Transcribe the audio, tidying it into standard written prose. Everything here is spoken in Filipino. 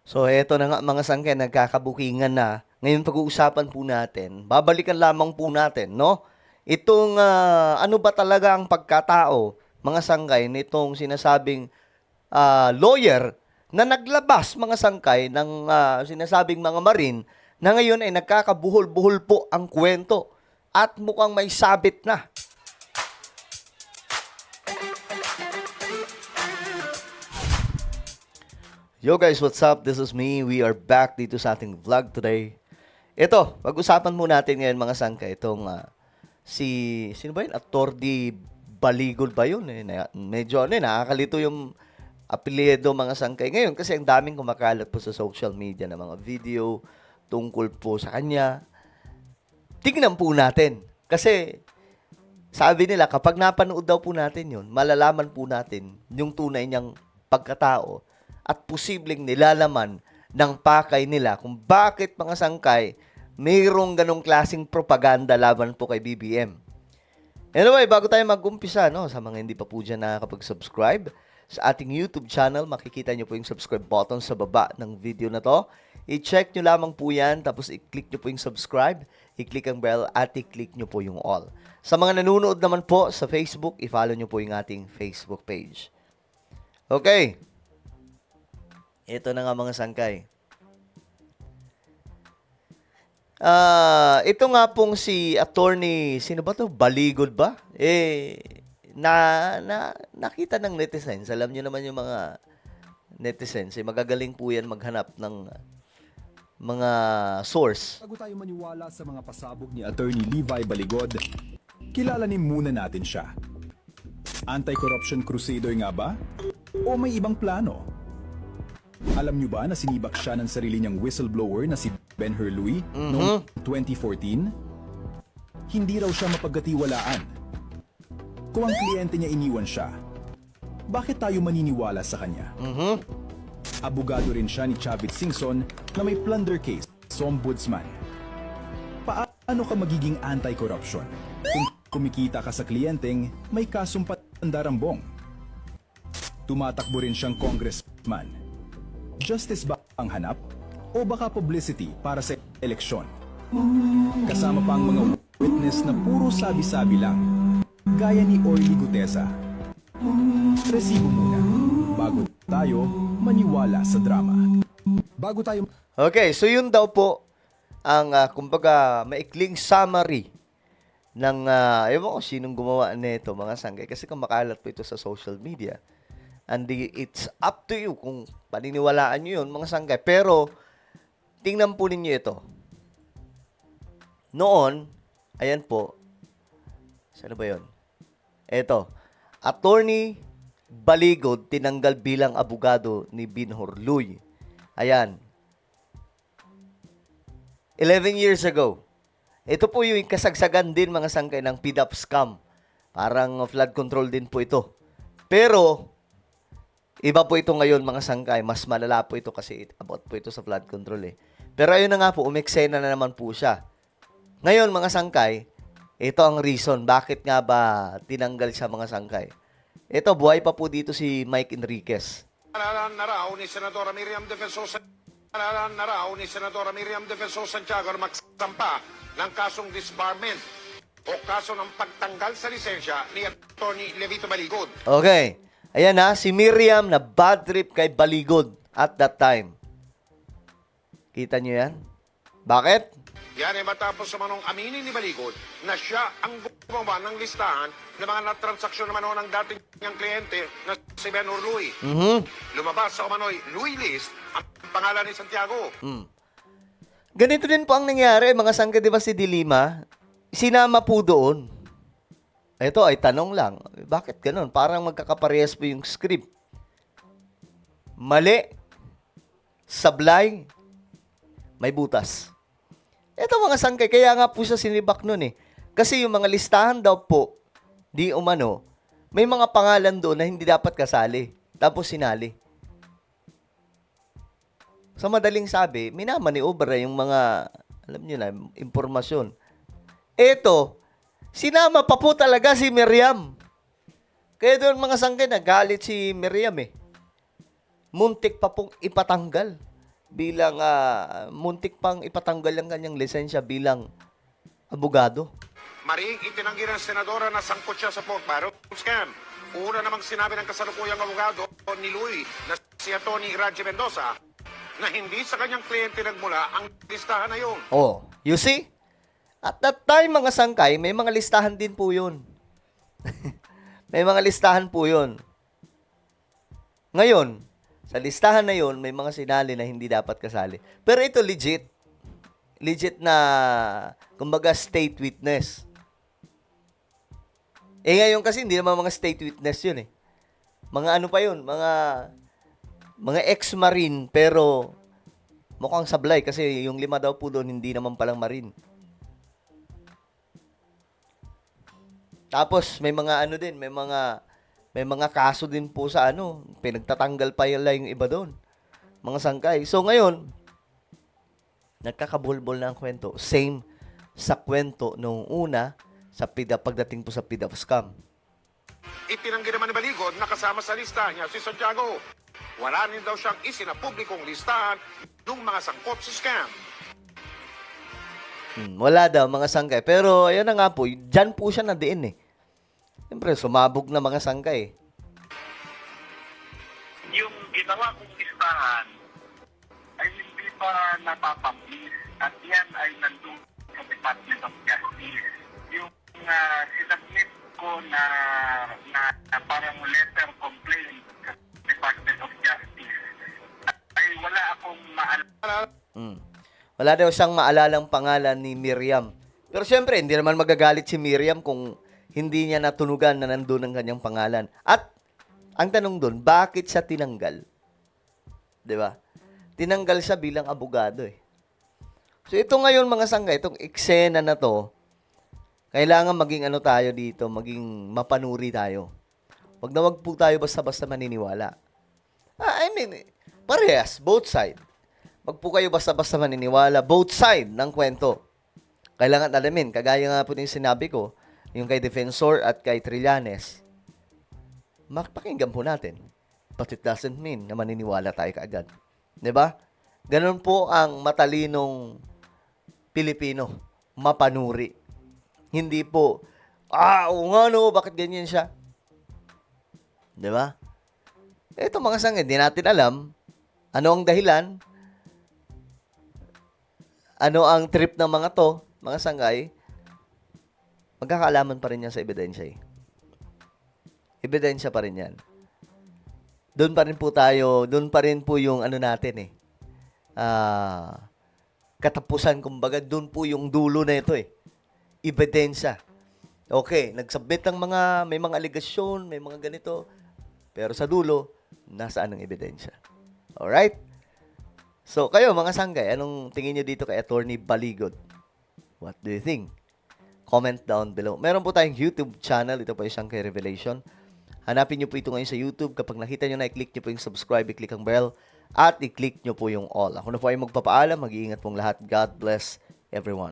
So, eto na nga mga sangke, nagkakabukingan na. Ngayon pag-uusapan po natin, babalikan lamang po natin, no? Itong ano ba talaga ang pagkatao, mga sangkay, nitong sinasabing lawyer na naglabas mga sangkay ng sinasabing mga marin na ngayon ay nagkakabuhol-buhol po ang kwento at mukhang may sabit na. Yo guys, what's up? This is me. We are back dito sa ating vlog today. Ito, pag-usapan mo natin ngayon mga sangka, itong sino ba yun? Attorney Baligod ba yun? Medyo nakakalito yung apelyido mga sangkay ngayon kasi ang daming kumakalat po sa social media na mga video tungkol po sa kanya. Tingnan po natin. Kasi sabi nila, kapag napanood daw po natin yun, malalaman po natin yung tunay niyang pagkatao at posibleng nilalaman ng pakay nila kung bakit mga sangkay mayroong ganong klaseng propaganda laban po kay BBM. Anyway, bago tayo mag-umpisa, no, sa mga hindi pa po dyan nakakapag-subscribe sa ating YouTube channel, makikita nyo po yung subscribe button sa baba ng video na to. I-check nyo lamang po yan, tapos i-click nyo po yung subscribe, i-click ang bell, at i-click nyo po yung all. Sa mga nanonood naman po sa Facebook, i-follow nyo po yung ating Facebook page. Okay. Ito na nga mga sangkay. Ito nga pong si attorney, sino ba to? Baligod ba? Nakita ng netizens. Alam niyo naman yung mga netizens, magagaling po yan maghanap ng mga source. Bago tayo maniwala sa mga pasabog ni Attorney Levi Baligod, kilalanin muna natin siya. Anti-corruption crusader nga ba? O may ibang plano? Alam niyo ba na sinibak siya ng sarili niyang whistleblower na si Ben Hurley noong 2014? Hindi raw siya mapagkatiwalaan. Kung ang kliyente niya iniwan siya, bakit tayo maniniwala sa kanya? Abogado rin siya ni Chavit Singson na may plunder case sa ombudsman. Paano ka magiging anti-corruption kung kumikita ka sa kliyenteng may kasong pandarambong? Tumatakbo rin siyang congressman. Justice ba ang hanap? O baka publicity para sa eleksyon? Kasama pa ang mga witness na puro sabi-sabi lang, gaya ni Orly Gutesa. Resibo muna, bago tayo maniwala sa drama. Bago tayo... Okay, so yun daw po ang kumbaga maikling summary ng ewan ko sinong gumawa nito mga sangkay kasi kumakalat po ito sa social media. And it's up to you kung paniniwalaan nyo yun, mga sangkay. Pero, tingnan po ninyo ito. Noon, ayan po, saan ba yun? Ito, Attorney Baligod tinanggal bilang abogado ni Ben Hurley. Ayan. 11 years ago. Ito po yung kasagsagan din, mga sangkay, ng PDAP scam. Parang flood control din po ito. Pero, iba po ito ngayon mga sangkay, mas malala po ito kasi about po ito sa flood control eh. Pero ayun na nga po, umeksena na naman po siya. Ngayon mga sangkay, ito ang reason bakit nga ba tinanggal siya mga sangkay. Ito, buhay pa po dito si Mike Enriquez. Alalan na raw ni Senadora Miriam Defensosa Santiago na magsampa ng kasong disbarment o kaso ng pagtanggal sa lisensya ni Atty. Levito Baligod. Okay. Ayan na, si Miriam na bad trip kay Baligod at that time. Kita nyo yan? Bakit? Yan ay matapos sa manong aminin ni Baligod na siya ang gumawa ng listahan ng mga natransaksyon naman ng dating niyang kliyente na si Ben Hurley. Lumabas sa umano'y Louis list ang pangalan ni Santiago. Ganito din po ang nangyari, mga sangka, di ba si Dilima? Sinama po doon. Ito ay tanong lang, bakit ganun? Parang magkakaparehas po yung script. Mali, sablay, may butas. Ito mga sangkay, kaya nga po siya sinibak nun eh. Kasi yung mga listahan daw po, di umano, may mga pangalan doon na hindi dapat kasali. Tapos sinali. Sa madaling sabi, minamaniobra yung mga, alam nyo na, impormasyon. Ito, sinama pa po talaga si Miriam. Kaya doon mga sangkay, nagalit si Miriam eh. Muntik pa pong ipatanggal. bilang muntik pang ipatanggal ang kanyang lisensya bilang abogado. Maring itinanggi ng senadora na sangkot siya sa pork barrel scam. Una namang sinabi ng kasalukuyang abogado ni Louie na si Atty. Radje Mendoza na hindi sa kanyang kliyente nagmula ang listahan na yun. Oh, you see? At that time, mga sangkay, may mga listahan din po yun. May mga listahan po yun. Ngayon, sa listahan na yun, may mga sinali na hindi dapat kasali. Pero ito legit. Legit na, kumbaga, state witness. Eh ngayon kasi, hindi naman mga state witness yun eh. Mga ano pa yun, mga ex-marine, pero mukhang sablay kasi yung 5 daw po doon, hindi naman palang marine. Tapos may mga ano din, may mga kaso din po sa ano, pinagtatanggal pa yung iba doon. Mga sangkay. So ngayon, nagkakabulbol na ang kwento. Same sa kwento nung una sa pagdating po sa PIDA scam. Itinanggi naman ni Baligod na kasama sa listahan niya si Santiago. Wala rin daw siyang isinapublikong listahan ng mga sangkot sa scam. Wala daw mga sangkay. Pero ayun na nga po, dyan po siya nadiin eh. Siyempre, sumabog na mga sangkay. Yung ginawa kong listahan ay hindi pa napapublish at yan ay nandun sa Department of Justice. Yung sinubmit ko na parang letter complaint sa Department of Justice ay wala akong maalala. Wala daw siyang maalalang pangalan ni Miriam. Pero siyempre, hindi naman magagalit si Miriam kung hindi niya natunugan na nandun ang kanyang pangalan. At ang tanong doon, bakit siya tinanggal? 'Di ba? Tinanggal siya bilang abogado eh. So ito ngayon mga sangga, itong eksena na to, kailangan maging ano tayo dito, maging mapanuri tayo. Wag po tayo basta-basta maniniwala. I mean, parehas, both side. Wag po kayo basta-basta maniniwala, both side ng kwento. Kailangan alamin, kagaya nga po ng sinabi ko, yung kay Defensor at kay Trillanes, pakinggan po natin. But it doesn't mean na maniniwala tayo kaagad. 'Di ba? Ganun po ang matalinong Pilipino, mapanuri. Hindi po, oo nga no, bakit ganyan siya? 'Di ba? Ito mga sangga, hindi natin alam ano ang dahilan, ano ang trip ng mga to, mga sanggay, magkakaalaman pa rin yan sa ebidensya eh. Ebidensya pa rin yan. Doon pa rin po tayo, doon pa rin po yung ano natin eh. Katapusan, kumbaga, doon po yung dulo na ito eh. Ebidensya. Okay, nagsubmit ng may mga aligasyon, may mga ganito, pero sa dulo, nasaan ang ebidensya? Alright? So, kayo mga sanggay, anong tingin nyo dito kay Attorney Baligod? What do you think? Comment down below. Meron po tayong YouTube channel. Ito po yung Sangkay Revelation. Hanapin nyo po ito ngayon sa YouTube. Kapag nakita nyo na, i-click nyo po yung subscribe, i-click ang bell, at i-click nyo po yung all. Ako na po ay magpapaalam. Mag-iingat pong lahat. God bless everyone.